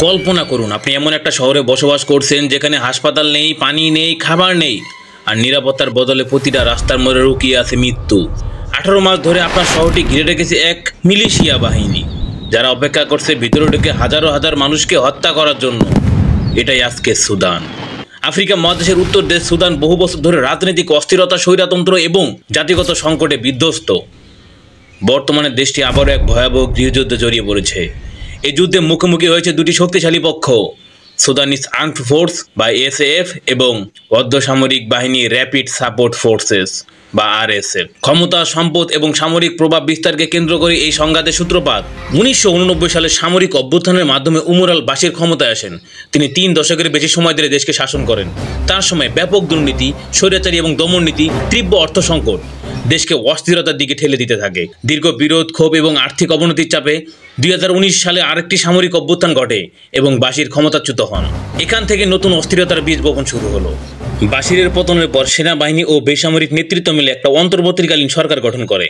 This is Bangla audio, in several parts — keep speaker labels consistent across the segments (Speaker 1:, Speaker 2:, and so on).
Speaker 1: কল্পনা করুন আপনি এমন একটা শহরে বসবাস করছেন যেখানে হাসপাতাল নেই, পানি নেই, খাবার নেই, আর নিরাপত্তার বদলে প্রতিটা রাস্তার মোড়ে লুকিয়ে আছে মৃত্যু। 18 মাস ধরে আপনার শহরটি ঘিরে রেখেছে এক মিলিশিয়া বাহিনী, যারা অপেক্ষা করছে ভিতরে ঢুকে হাজার হাজার মানুষকে হত্যা করার জন্য। এটাই আজকে সুদান। আফ্রিকা মহাদেশের উত্তর দেশ সুদান বহু বছর ধরে রাজনৈতিক অস্থিরতা, স্বৈরতন্ত্র এবং জাতিগত সংকটে বিধ্বস্ত। বর্তমানে দেশটি আবারও এক ভয়াবহ গৃহযুদ্ধে জড়িয়ে পড়েছে। এই যুদ্ধে মুখোমুখি হয়েছে দুটি শক্তিশালী পক্ষ, সুদানিজ আর্মড ফোর্স বা এসএএফ এবং অর্ধসামরিক বাহিনী র্যাপিড সাপোর্ট ফোর্সেস বা আরএসএফ। ক্ষমতা, সম্পদ এবং সামরিক প্রভাব বিস্তারকে কেন্দ্র করে এই সংঘাতের সূত্রপাত। 1989 সালে সামরিক অভ্যুত্থানের মাধ্যমে উমর আল বাশির ক্ষমতায় আসেন। তিনি 3 দশকের বেশি সময় ধরে দেশকে শাসন করেন। তার সময় ব্যাপক দুর্নীতি, স্বৈরাচারী এবং দমননীতি, তীব্র অর্থ সংকট দেশকে অস্থিরতার দিকে ঠেলে দিতে থাকে। দীর্ঘ বিরোধ, ক্ষোভ এবং আর্থিক অবনতির চাপে 2019 সালে আরেকটি সামরিক অভ্যুত্থান ঘটে এবং বাশির ক্ষমতাচ্যুত হন। এখান থেকে নতুন অস্থিরতার বীজ বপন শুরু হলো। বাশিরের পতনের পর সেনাবাহিনী ও বেসামরিক নেতৃত্ব মিলে একটা অন্তর্বর্তীকালীন সরকার গঠন করে।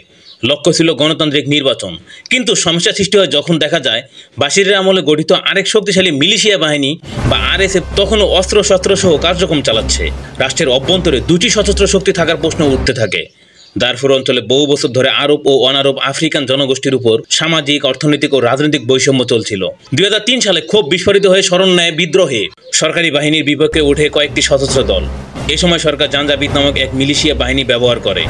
Speaker 1: লক্ষ্য ছিল গণতান্ত্রিক নির্বাচন। কিন্তু সমস্যা সৃষ্টি হয় যখন দেখা যায় বাশিরের আমলে গঠিত আরেক শক্তিশালী মিলিশিয়া বাহিনী বা আরএসএফ তখনও অস্ত্রশস্ত্র সহ কার্যক্রম চালাচ্ছে। রাষ্ট্রের অভ্যন্তরে দুটি সশস্ত্র শক্তি থাকার প্রশ্ন উঠতে থাকে। দারফুর অঞ্চলে বহু বছর ধরে আরব ও অনারব আফ্রিকান জনগোষ্ঠীর উপর সামাজিক, অর্থনৈতিক ও রাজনৈতিক বৈষম্য চলছিল। 2003 সালে ক্ষোভ বিস্ফোরিত হয়ে শরণার্থী বিদ্রোহে সরকারি বাহিনীর বিপক্ষে ওঠে কয়েকটি সশস্ত্র দল। এ সময় সরকার জাঞ্জাবিদ নামক এক মিলিশিয়া বাহিনী ব্যবহার করে।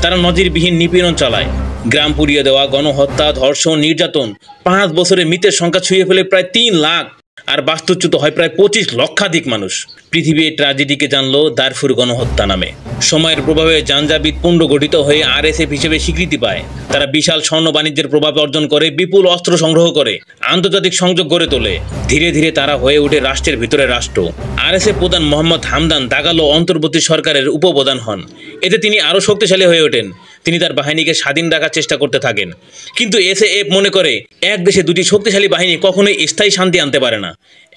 Speaker 1: তারা নজিরবিহীন নিপীড়ন চালায়, গ্রাম পুড়িয়ে দেওয়া, গণহত্যা, ধর্ষণ, নির্যাতন। 5 বছরে মৃতের সংখ্যা ছুঁয়ে ফেলে প্রায় 3 লাখ, আর বাস্তুচ্যুত হয় প্রায় 25 লক্ষাধিক মানুষ। পৃথিবী এই ট্র্যাজেডিকে জানলো দারফুর গণহত্যা নামে। সময়ের প্রভাবে জাঞ্জাবিদ পুনর্গঠিত হয়ে আরএসএফ হিসেবে স্বীকৃতি পায়। তারা বিশাল স্বর্ণ বাণিজ্যের প্রভাব অর্জন করে, বিপুল অস্ত্র সংগ্রহ করে, আন্তর্জাতিক সংযোগ গড়ে তোলে। ধীরে ধীরে তারা হয়ে ওঠে রাষ্ট্রের ভিতরে রাষ্ট্র। আরএসএফ প্রধান মোহাম্মদ হামদান দাগালো অন্তর্বর্তী সরকারের উপপ্রধান হন। এতে তিনি আরও শক্তিশালী হয়ে ওঠেন। তিনি তার বাহিনীকে স্বাধীন রাখার চেষ্টা করতে থাকেন। কিন্তু এসএএফ মনে করে এক দেশে দুটি শক্তিশালী বাহিনী কখনোই স্থায়ী শান্তি আনতে পারে না।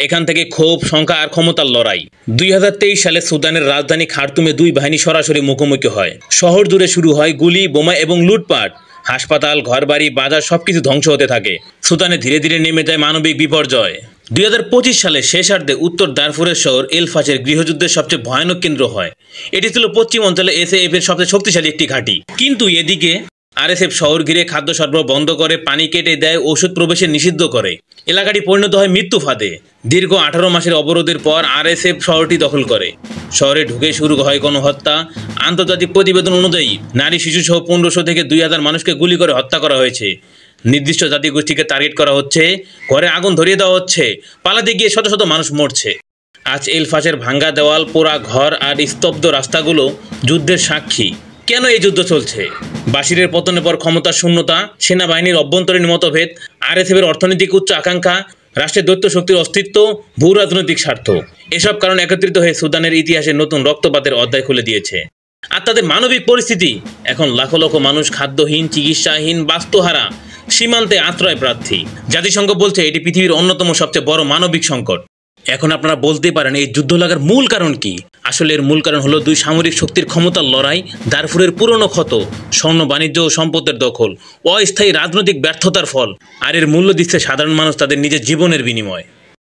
Speaker 1: এখান থেকে ক্ষোভ, সংখ্যা আর ক্ষমতার লড়াই। 2023 সালে সুদানের রাজধানী খার্তুমে দুই বাহিনী সরাসরি মুখোমুখি হয়। শহর জুড়ে শুরু হয় গুলি, বোমা এবং লুটপাট। হাসপাতাল, ঘরবাড়ি, বাজার সবকিছু ধ্বংস হতে থাকে। সুদানে ধীরে ধীরে নেমে যায় মানবিক বিপর্যয়। 2025 সালে শেষার্ধে উত্তর দারফুরের শহর এল ফাশের গৃহযুদ্ধের সবচেয়ে ভয়ানক কেন্দ্র হয়। এটি ছিল পশ্চিম অঞ্চলে এসএএফ এর সবচেয়ে শক্তিশালী একটি ঘাঁটি। কিন্তু এদিকে আরএসএফ শহর ঘিরে খাদ্য সরবরাহ বন্ধ করে, পানি কেটে দেয়, ওষুধ প্রবেশে নিষিদ্ধ করে। এলাকাটি পরিণত হয় মৃত্যু ফাঁদে। দীর্ঘ 18 মাসের অবরোধের পর আরএসএফ শহরটি দখল করে। শহরে ঢুকে শুরু হয় গণহত্যা। আন্তর্জাতিক প্রতিবেদন অনুযায়ী নারী, শিশু সহ 1500 থেকে 2000 মানুষকে গুলি করে হত্যা করা হয়েছে। নির্দিষ্ট জাতিগোষ্ঠীকে টার্গেট করা হচ্ছে, ঘরে আগুন ধরিয়ে দেওয়া হচ্ছে, পালাতে গিয়ে শত শত মানুষ মরছে। আজ এল ফাশের ভাঙ্গা দেওয়াল, পোড়া ঘর আর স্তব্ধ রাস্তাগুলো যুদ্ধের সাক্ষী। কেন এই যুদ্ধ চলছে? বাশিরের পতনের পর ক্ষমতার শূন্যতা, সেনাবাহিনীর অভ্যন্তরীণ মতভেদ, আরএসএফ এর অর্থনৈতিক উচ্চ আকাঙ্ক্ষা, রাষ্ট্রের দৈত্য শক্তির অস্তিত্ব, ভূ রাজনৈতিক স্বার্থ। এসব কারণ একত্রিত হয়ে সুদানের ইতিহাসে নতুন রক্তপাতের অধ্যায় খুলে দিয়েছে। আর তাদের মানবিক পরিস্থিতি এখন লাখো লাখো মানুষ খাদ্যহীন, চিকিৎসাহীন, বাস্তুহারা, সীমান্তে আশ্রয় প্রার্থী। জাতিসংঘ বলছে এটি পৃথিবীর অন্যতম সবচেয়ে বড় মানবিক সংকট। এখন আপনারা বলতে পারেন এই যুদ্ধ লাগার মূল কারণ কি? আসলে এর মূল কারণ হলো দুই সামরিক শক্তির ক্ষমতার লড়াই, দারফুরের পুরনো ক্ষত, স্বর্ণ বাণিজ্য ও সম্পদের দখল, অস্থায়ী রাজনৈতিক ব্যর্থতার ফল। আর এর মূল্য দিচ্ছে সাধারণ মানুষ তাদের নিজের জীবনের বিনিময়ে।